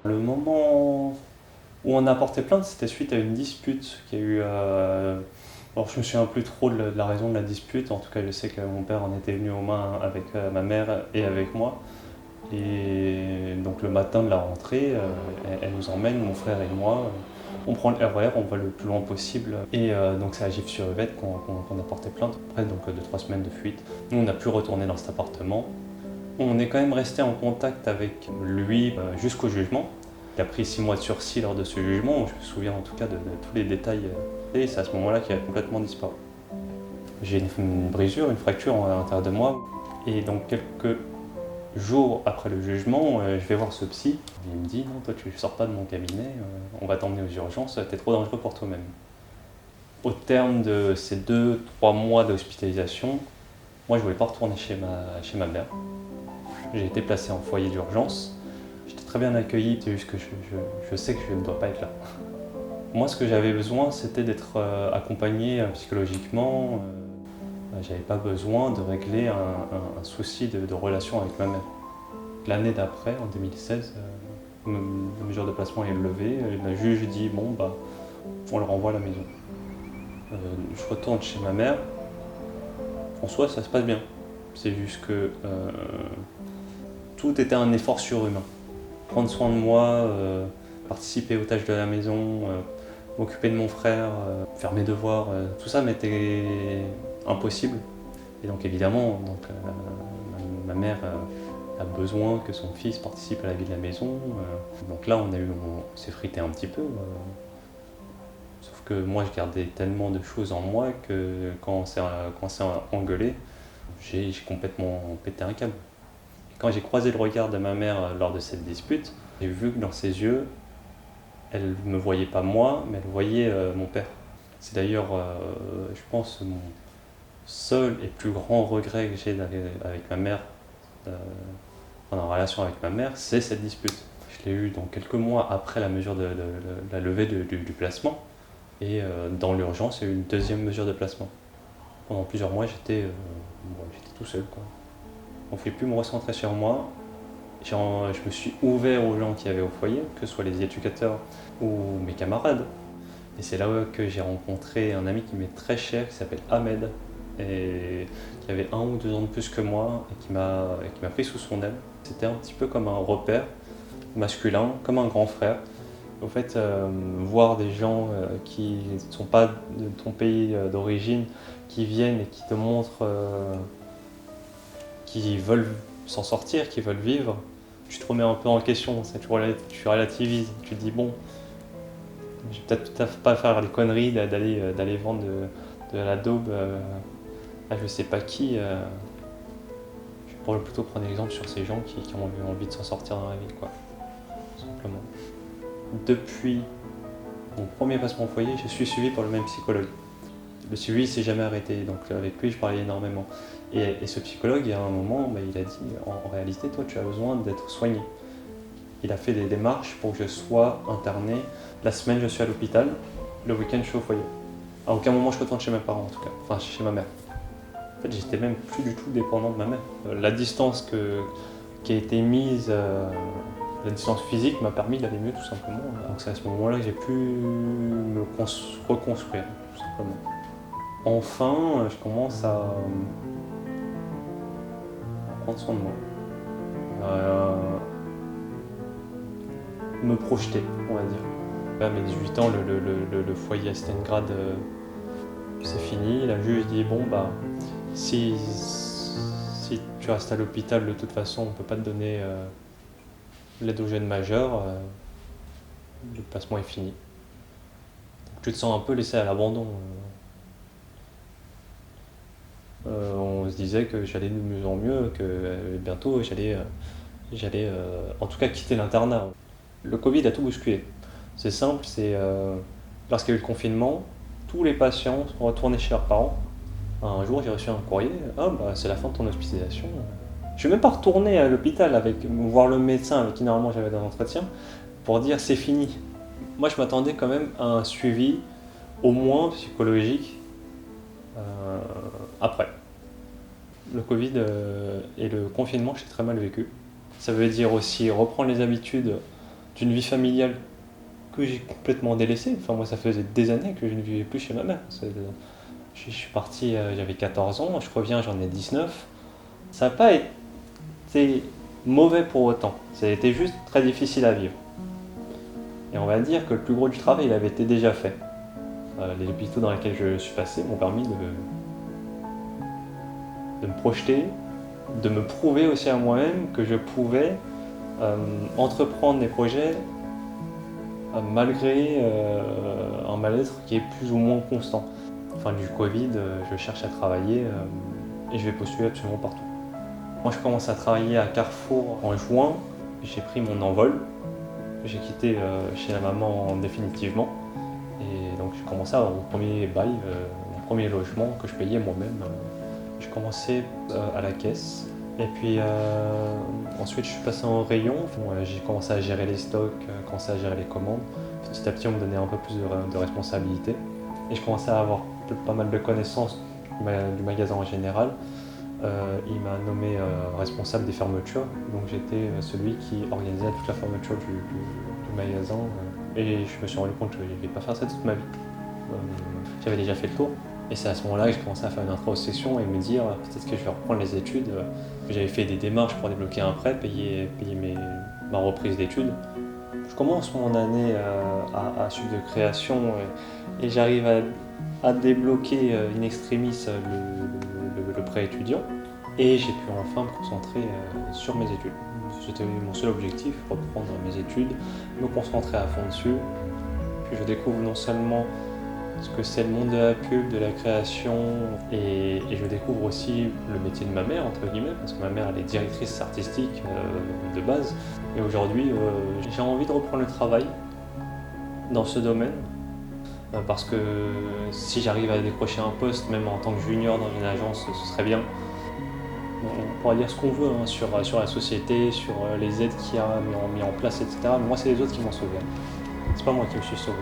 Le moment où on a porté plainte, c'était suite à une dispute qu'il y a eu. Alors je me souviens plus trop de la raison de la dispute. En tout cas, je sais que mon père en était venu aux mains avec ma mère et avec moi. Et donc le matin de la rentrée, elle nous emmène, mon frère et moi. On prend le RER, on va le plus loin possible. Et donc c'est à Gif-sur-Yvette qu'on a porté plainte. Après donc 2-3 semaines de fuite. Nous on a pu retourner dans cet appartement. On est quand même resté en contact avec lui jusqu'au jugement. Il a pris 6 mois de sursis lors de ce jugement. Je me souviens en tout cas de tous les détails. Et c'est à ce moment-là qu'il a complètement disparu. J'ai une brisure, une fracture à l'intérieur de moi. Et donc quelques jours après le jugement, je vais voir ce psy. Il me dit non, toi tu ne sors pas de mon cabinet, on va t'emmener aux urgences, t'es trop dangereux pour toi-même. Au terme de ces 2-3 mois d'hospitalisation, moi je voulais pas retourner chez ma mère. J'ai été placé en foyer d'urgence. J'étais très bien accueilli, c'est juste que je sais que je ne dois pas être là. Moi, ce que j'avais besoin, c'était d'être accompagné psychologiquement. J'avais pas besoin de régler un souci de relation avec ma mère. L'année d'après, en 2016, la mesure de placement est levée. La juge dit bon, bah, on le renvoie à la maison. Je retourne chez ma mère. En soi, ça se passe bien. C'est juste que tout était un effort surhumain. Prendre soin de moi, participer aux tâches de la maison, m'occuper de mon frère, faire mes devoirs, tout ça m'était impossible. Et donc évidemment, ma mère a besoin que son fils participe à la vie de la maison. Donc là, on s'est frité un petit peu. Sauf que moi, je gardais tellement de choses en moi que quand on s'est engueulé, j'ai complètement pété un câble. Quand j'ai croisé le regard de ma mère lors de cette dispute, j'ai vu que dans ses yeux, elle ne me voyait pas moi, mais elle voyait mon père. C'est d'ailleurs, je pense, mon seul et plus grand regret que j'ai avec ma mère, en relation avec ma mère, c'est cette dispute. Je l'ai eue donc quelques mois après la mesure de la levée du placement. Et dans l'urgence, il y a eu une deuxième mesure de placement. Pendant plusieurs mois, j'étais tout seul, quoi. On ne pouvait plus me recentrer sur moi. Je me suis ouvert aux gens qui avaient au foyer, que ce soit les éducateurs ou mes camarades. Et c'est là que j'ai rencontré un ami qui m'est très cher, qui s'appelle Ahmed, et qui avait 1 ou 2 ans de plus que moi, et qui m'a pris sous son aile. C'était un petit peu comme un repère masculin, comme un grand frère. En fait, voir des gens qui ne sont pas de ton pays d'origine, qui viennent et qui te montrent qu'ils veulent s'en sortir, qu'ils veulent vivre, tu te remets un peu en question, tu relativises, tu te dis bon, je vais peut-être pas faire les conneries d'aller vendre de la daube à je sais pas qui. Je pourrais plutôt prendre l'exemple sur ces gens qui ont eu envie de s'en sortir dans la vie, quoi, tout simplement. Depuis mon premier placement au foyer, je suis suivi par le même psychologue. Le suivi s'est jamais arrêté, donc avec lui je parlais énormément. Et ce psychologue, à un moment, il a dit en réalité, toi tu as besoin d'être soigné. Il a fait des démarches pour que je sois interné. La semaine je suis à l'hôpital, le week-end je suis au foyer. À aucun moment je retourne chez mes parents en tout cas, enfin chez ma mère. En fait j'étais même plus du tout dépendant de ma mère. La distance qui a été mise, la distance physique m'a permis d'aller mieux tout simplement. Donc c'est à ce moment-là que j'ai pu me reconstruire tout simplement. Enfin, je commence à prendre soin de moi, me projeter, on va dire. À mes 18 ans, le foyer à Stalingrad, c'est fini. La juge dit bon bah si tu restes à l'hôpital, de toute façon, on ne peut pas te donner l'aide aux jeunes majeurs. Le placement est fini. Donc, tu te sens un peu laissé à l'abandon. On se disait que j'allais de mieux en mieux, que bientôt j'allais en tout cas quitter l'internat. Le Covid a tout bousculé. C'est simple, lorsqu'il y a eu le confinement, tous les patients sont retournés chez leurs parents. Un jour, j'ai reçu un courrier, ah bah c'est la fin de ton hospitalisation. Je suis même pas retourné à l'hôpital voir le médecin avec qui normalement j'avais un entretien pour dire c'est fini. Moi, je m'attendais quand même à un suivi, au moins psychologique, après. Le Covid et le confinement, j'ai très mal vécu. Ça veut dire aussi reprendre les habitudes d'une vie familiale que j'ai complètement délaissée. Enfin, moi, ça faisait des années que je ne vivais plus chez ma mère. Je suis parti, j'avais 14 ans, je reviens, j'en ai 19. Ça n'a pas été mauvais pour autant. Ça a été juste très difficile à vivre. Et on va dire que le plus gros du travail, il avait été déjà fait. Les hôpitaux dans lesquels je suis passé m'ont permis de me projeter, de me prouver aussi à moi-même que je pouvais entreprendre des projets malgré un mal-être qui est plus ou moins constant. Fin du Covid, je cherche à travailler et je vais postuler absolument partout. Moi, je commence à travailler à Carrefour en juin. J'ai pris mon envol. J'ai quitté chez la maman définitivement. Et donc, j'ai commencé à avoir mon premier bail, mon premier logement que je payais moi-même. J'ai commencé à la caisse. Et puis ensuite, je suis passé en rayon. J'ai commencé à gérer les stocks, commencé à gérer les commandes. Petit à petit, on me donnait un peu plus de responsabilités. Et je commençais à avoir pas mal de connaissances du magasin en général. Il m'a nommé responsable des fermetures. Donc j'étais celui qui organisait toute la fermeture du magasin. Et je me suis rendu compte que je ne vais pas faire ça toute ma vie. J'avais déjà fait le tour. Et c'est à ce moment-là que j'ai commencé à faire une introspection et me dire peut-être que je vais reprendre les études. J'avais fait des démarches pour débloquer un prêt, payer ma reprise d'études. Je commence mon année à Sup de création et j'arrive à débloquer in extremis le prêt étudiant. Et j'ai pu enfin me concentrer sur mes études. C'était mon seul objectif, reprendre mes études, me concentrer à fond dessus. Puis je découvre non seulement ce que c'est le monde de la pub, de la création, et je découvre aussi le métier de ma mère, entre guillemets, parce que ma mère elle est directrice artistique de base. Et aujourd'hui, j'ai envie de reprendre le travail dans ce domaine, parce que si j'arrive à décrocher un poste, même en tant que junior dans une agence, ce serait bien. On pourra dire ce qu'on veut sur la société, sur les aides qu'il y a mis en place, etc. Mais moi, c'est les autres qui m'ont sauvé. C'est pas moi qui me suis sauvé.